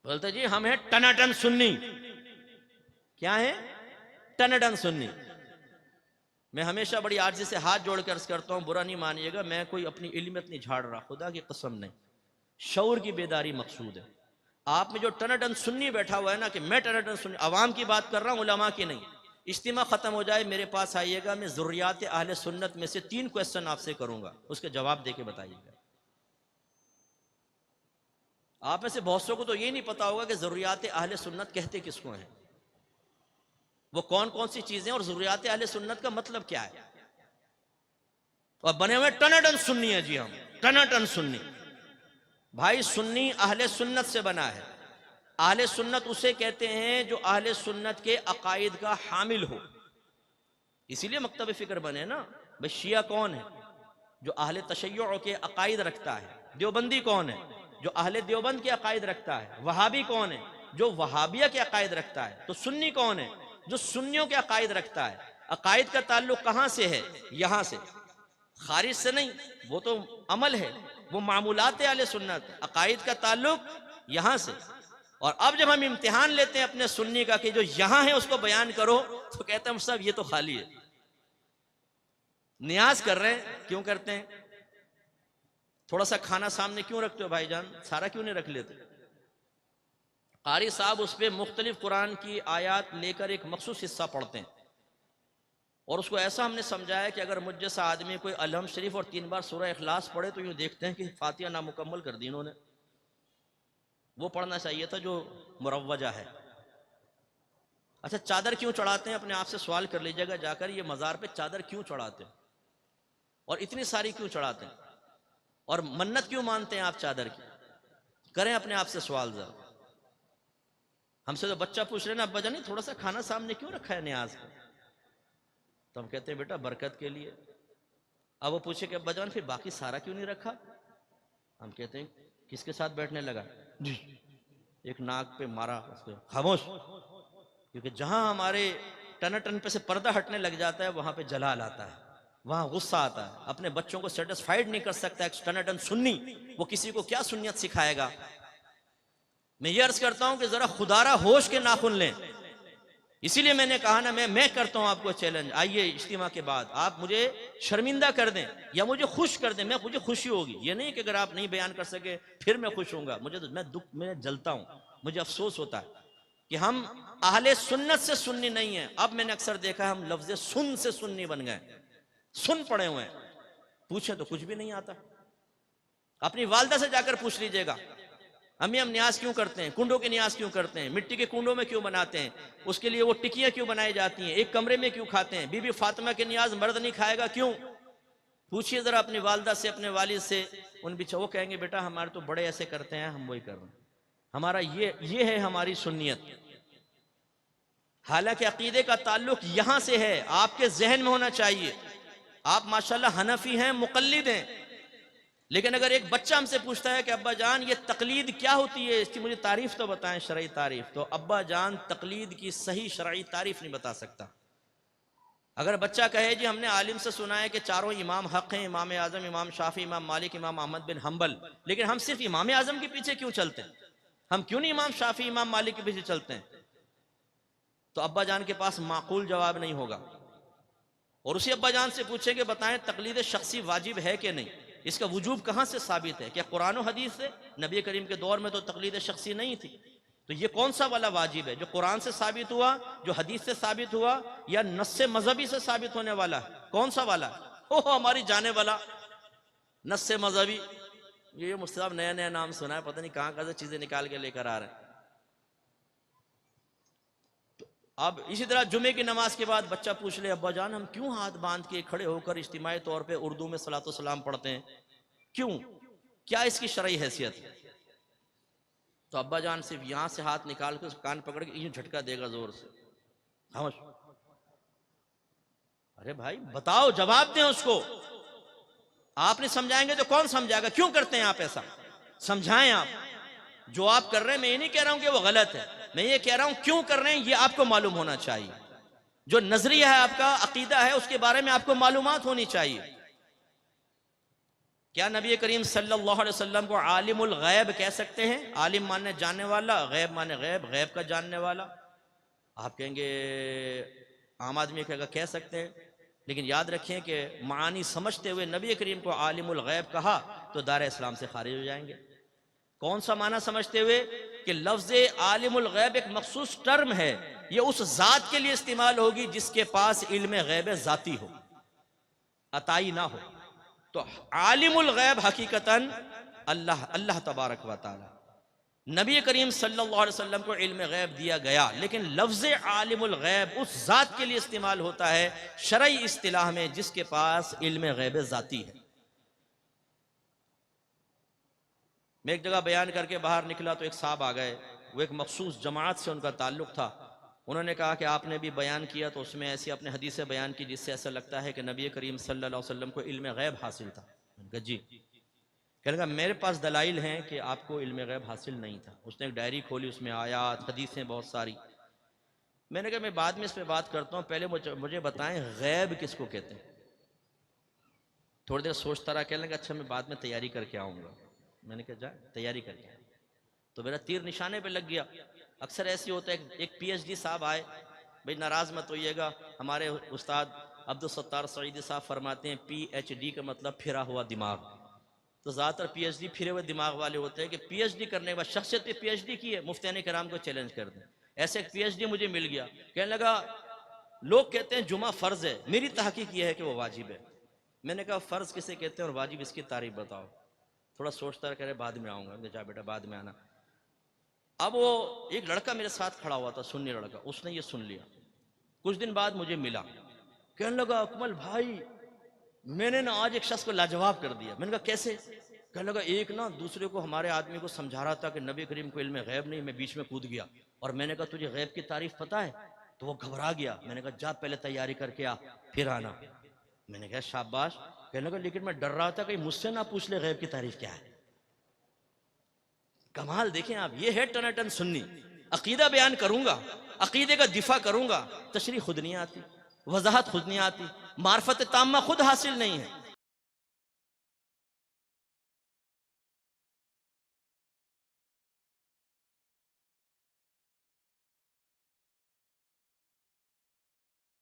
بولتے جی ہم ہیں ٹناٹن سنی. کیا ہے؟ ٹناٹن سنی. میں ہمیشہ بڑی عاجزی سے ہاتھ جوڑ کر عرض کرتا ہوں، برا نہیں مانیے گا، میں کوئی اپنی علمیت نہیں جھاڑ رہا، خدا کی قسم نہیں، شعور کی بیداری مقصود ہے. آپ میں جو ٹناٹن سنی بیٹھا ہوا ہے نا کہ میں ٹناٹن سنی، عوام کی بات کر رہا ہوں، علماء کی نہیں. اجتماع ختم ہو جائے میرے پاس آئیے گا، میں ذریات اہل سنت میں سے 3 کویسچن آپ سے کروں گا، اس کے جواب دے کے بتائیے گا. آپ میں سے بہت سو کو تو یہ نہیں پتا ہوگا کہ ذریات اہل سنت کہتے کس کو ہیں، وہ کون کون سی چیزیں، اور ذریات اہل سنت کا مطلب کیا ہے. اور بنے ہوئے ٹناٹن سنی ہے جی ہم، ٹناٹن سنی. بھائی سنی اہل سنت سے بنا ہے. اہل سنت اسے کہتے ہیں جو اہل سنت کے عقائد کا حامل ہو. اسی لیے مکتب فکر بنے نا. بھئی شیعہ کون ہے؟ جو اہل تشیع کے عقائد رکھتا ہے. دیوبندی کون ہے؟ جو اہل دیوبند کے عقائد رکھتا ہے. وہابی کون ہے؟ جو وہابیہ کے عقائد رکھتا ہے. تو سنی کون ہے؟ جو سنیوں کے عقائد رکھتا ہے. عقائد کا تعلق کہاں سے ہے؟ یہاں سے، خارج سے نہیں. وہ تو عمل ہے، وہ معمولات اہل سنت. عقائد کا تعلق یہاں سے. اور اب جب ہم امتحان لیتے ہیں اپنے سنی کا کہ جو یہاں ہے اس کو بیان کرو، تو کہتے ہیں صاحب یہ تو خالی ہے. نیاز کر رہے ہیں، کیوں کرتے ہیں؟ تھوڑا سا کھانا سامنے کیوں رکھتے ہو بھائی جان؟ سارا کیوں نہیں رکھ لیتے؟ قاری صاحب اس پہ مختلف قرآن کی آیات لے کر ایک مخصوص حصہ پڑھتے ہیں، اور اس کو ایسا ہم نے سمجھایا کہ اگر مجھ جیسا آدمی کوئی الحمد شریف اور 3 بار سورہ اخلاص پڑھے تو یوں دیکھتے ہیں کہ فاتحہ نامکمل کر دی انہوں نے. وہ پڑھنا چاہیے تھا جو مروجہ ہے. اچھا چادر کیوں چڑھاتے ہیں؟ اپنے آپ سے سوال کر لیجئے گا جا کر، یہ مزار پہ چادر کیوں چڑھاتے ہیں اور اتنی ساری کیوں چڑھاتے ہیں، اور منت کیوں مانتے ہیں آپ چادر کی؟ کریں اپنے آپ سے سوال ذرا. ہم سے تو بچہ پوچھ رہے نا ابا جان تھوڑا سا کھانا سامنے کیوں رکھا ہے نیاز کو؟ تو ہم کہتے ہیں بیٹا برکت کے لیے. اب وہ پوچھے کہ ابا جان پھر باقی سارا کیوں نہیں رکھا؟ ہم کہتے ہیں کس کے ساتھ بیٹھنے لگا؟ جی ایک ناک پہ مارا اس کو، خاموش. کیونکہ جہاں ہمارے ٹن پہ سے پردہ ہٹنے لگ جاتا ہے وہاں پہ جلال آتا ہے، وہاں غصہ آتا ہے. اپنے بچوں کو سیٹسفائیڈ نہیں کر سکتا ایک ٹن سنی، وہ کسی کو کیا سنیت سکھائے گا؟ میں یہ عرض کرتا ہوں کہ ذرا خدارہ ہوش کے ناخن لیں. اسی لیے میں نے کہا نا میں کرتا ہوں آپ کو چیلنج، آئیے اجتماع کے بعد آپ مجھے شرمندہ کر دیں یا مجھے خوش کر دیں، مجھے خوشی ہوگی. یہ نہیں کہ اگر آپ نہیں بیان کر سکے پھر میں خوش ہوں گا. میں جلتا ہوں، مجھے افسوس ہوتا ہے کہ ہم اہل سنت سے سنی نہیں ہیں. اب میں نے اکثر دیکھا ہم لفظ سن سے سنی بن گئے، سن پڑے ہوئے ہیں. پوچھیں تو کچھ بھی نہیں آتا. اپنی والدہ سے جا کر پوچھ لیجئے گا امی ہم نیاز کیوں کرتے ہیں، کنڈوں کی نیاز کیوں کرتے ہیں، مٹی کے کنڈوں میں کیوں بناتے ہیں، اس کے لیے وہ ٹکیاں کیوں بنائی جاتی ہیں، ایک کمرے میں کیوں کھاتے ہیں، بی بی فاطمہ کی نیاز مرد نہیں کھائے گا کیوں؟ پوچھئے ذرا اپنی والدہ سے، اپنے والد سے. ان وہ کہیں گے بیٹا ہمارے تو بڑے ایسے کرتے ہیں ہم وہی کر رہے ہیں. ہمارا یہ ہے ہماری سنیت. حالانکہ عقیدے کا تعلق یہاں سے ہے، آپ کے ذہن میں ہونا چاہیے. آپ ماشاءاللہ حنفی ہیں، مقلد ہیں، لیکن اگر ایک بچہ ہم سے پوچھتا ہے کہ ابا جان یہ تقلید کیا ہوتی ہے، اس کی مجھے تعریف تو بتائیں، شرعی تعریف، تو ابا جان تقلید کی صحیح شرعی تعریف نہیں بتا سکتا. اگر بچہ کہے جی ہم نے عالم سے سنا ہے کہ چاروں امام حق ہیں، امام اعظم، امام شافعی، امام مالک، امام احمد بن حنبل، لیکن ہم صرف امام اعظم کے پیچھے کیوں چلتے ہیں، ہم کیوں نہیں امام شافعی، امام مالک کے پیچھے چلتے ہیں؟ تو ابا جان کے پاس معقول جواب نہیں ہوگا. اور اسی ابا جان سے پوچھیں کہ بتائیں تقلید شخصی واجب ہے کہ نہیں، اس کا وجوب کہاں سے ثابت ہے؟ کیا قرآن و حدیث سے؟ نبی کریم کے دور میں تو تقلید شخصی نہیں تھی. تو یہ کون سا والا واجب ہے، جو قرآن سے ثابت ہوا، جو حدیث سے ثابت ہوا، یا نص مذہبی سے ثابت ہونے والا ہے؟ کون سا والا ہے؟ ہماری جانے والا نص مذہبی. یہ مصطفیٰ نیا نیا نام سنا ہے، پتہ نہیں کہاں کہاں سے چیزیں نکال کے لے کر آ رہے ہیں. اب اسی طرح جمعے کی نماز کے بعد بچہ پوچھ لے ابا جان ہم کیوں ہاتھ باندھ کے کھڑے ہو کر اجتماعی طور پہ اردو میں صلاۃ و سلام پڑھتے ہیں، کیوں، کیا اس کی شرعی حیثیت ہے؟ تو ابا جان صرف یہاں سے ہاتھ نکال کے اس کان پکڑ کے یوں جھٹکا دے گا زور سے، خاموش. ارے بھائی بتاؤ، جواب دیں اس کو. آپ نہیں سمجھائیں گے تو کون سمجھائے گا؟ کیوں کرتے ہیں آپ ایسا؟ سمجھائیں آپ. جو آپ کر رہے ہیں میں یہ نہیں کہہ رہا ہوں کہ وہ غلط ہے، میں یہ کہہ رہا ہوں کیوں کر رہے ہیں یہ آپ کو معلوم ہونا چاہیے. جو نظریہ ہے آپ کا، عقیدہ ہے، اس کے بارے میں آپ کو معلومات ہونی چاہیے. کیا نبی کریم صلی اللہ علیہ وسلم کو عالم الغیب کہہ سکتے ہیں؟ عالم مانے جاننے والا، غیب مانے غیب، غیب کا جاننے والا. آپ کہیں گے عام آدمی کہے گا کہہ سکتے ہیں، لیکن یاد رکھیں کہ معانی سمجھتے ہوئے نبی کریم کو عالم الغیب کہا تو دار اسلام سے خارج ہو جائیں گے. کون سا معنی سمجھتے ہوئے؟ کہ لفظ عالم الغیب ایک مخصوص ٹرم ہے، یہ اس ذات کے لیے استعمال ہوگی جس کے پاس علم غیب ذاتی ہو، عطائی نہ ہو. تو عالم الغیب حقیقتاً اللہ تبارک و تعالی. نبی کریم صلی اللہ علیہ وسلم کو علم غیب دیا گیا، لیکن لفظ عالم الغیب اس ذات کے لیے استعمال ہوتا ہے شرعی اصطلاح میں جس کے پاس علم غیب ذاتی ہے. میں ایک جگہ بیان کر کے باہر نکلا تو ایک صاحب آ گئے، وہ ایک مخصوص جماعت سے ان کا تعلق تھا. انہوں نے کہا کہ آپ نے بھی بیان کیا تو اس میں ایسی اپنے حدیثیں بیان کی جس سے ایسا لگتا ہے کہ نبی کریم صلی اللہ علیہ وسلم کو علم غیب حاصل تھا. میں نے کہا جی. کہنے لگا میرے پاس دلائل ہیں کہ آپ کو علم غیب حاصل نہیں تھا. اس نے ایک ڈائری کھولی، اس میں آیات حدیثیں بہت ساری. میں نے کہا میں بعد میں اس پہ بات کرتا ہوں، پہلے مجھے بتائیں غیب کس کو کہتے ہیں. تھوڑی دیر سوچتا رہا، کہنے لگا اچھا میں بعد میں تیاری کر کے آؤں گا. میں نے کہا جا تیاری کر کے. تو میرا تیر نشانے پہ لگ گیا. اکثر ایسی ہوتا ہے، ایک پی ایچ ڈی صاحب آئے، بھئی ناراض مت ہوئیے گا، ہمارے استاد عبدالستار سعیدی صاحب فرماتے ہیں پی ایچ ڈی کا مطلب پھرا ہوا دماغ. تو زیادہ تر پی ایچ ڈی پھرے ہوئے دماغ والے ہوتے ہیں کہ پی ایچ ڈی کرنے کے بعد شخصیت پہ پی ایچ ڈی کی ہے، مفتیان کرام کو چیلنج کر دیں. ایسے ایک پی ایچ ڈی مجھے مل گیا، کہنے لگا لوگ کہتے ہیں جمعہ فرض ہے، میری تحقیق یہ ہے کہ وہ واجب ہے. میں نے کہا فرض کسے کہتے ہیں اور واجب اس کی تعریف بتاؤ. تھوڑا سوچتا رہا، کہہ رہے بعد میں آؤں گا. جا بیٹا بعد میں آنا. اب وہ ایک لڑکا میرے ساتھ کھڑا ہوا تھا، سنی لڑکا، اس نے یہ سن لیا. کچھ دن بعد مجھے ملا، کہنے لگا اکمل بھائی میں نے نا آج ایک شخص کو لاجواب کر دیا. میں نے کہا کیسے؟ کہنے لگا ایک نا دوسرے کو ہمارے آدمی کو سمجھا رہا تھا کہ نبی کریم کو علم غیب نہیں، میں بیچ میں کود گیا اور میں نے کہا تجھے غیب کی تعریف پتہ ہے؟ تو وہ گھبرا گیا. میں نے کہا جا پہلے تیاری کر کے آ پھر آنا. میں نے کہا شاباش. کہنے لگا لیکن میں ڈر رہا تھا کہ مجھ سے نہ پوچھ لے غیب کی تعریف کیا ہے. کمال دیکھیں آپ، یہ ہے ٹناٹن سنی. عقیدہ بیان کروں گا، عقیدے کا دفاع کروں گا، تشریح خود نہیں آتی، وضاحت خود نہیں آتی، معرفت تامہ خود حاصل نہیں ہے.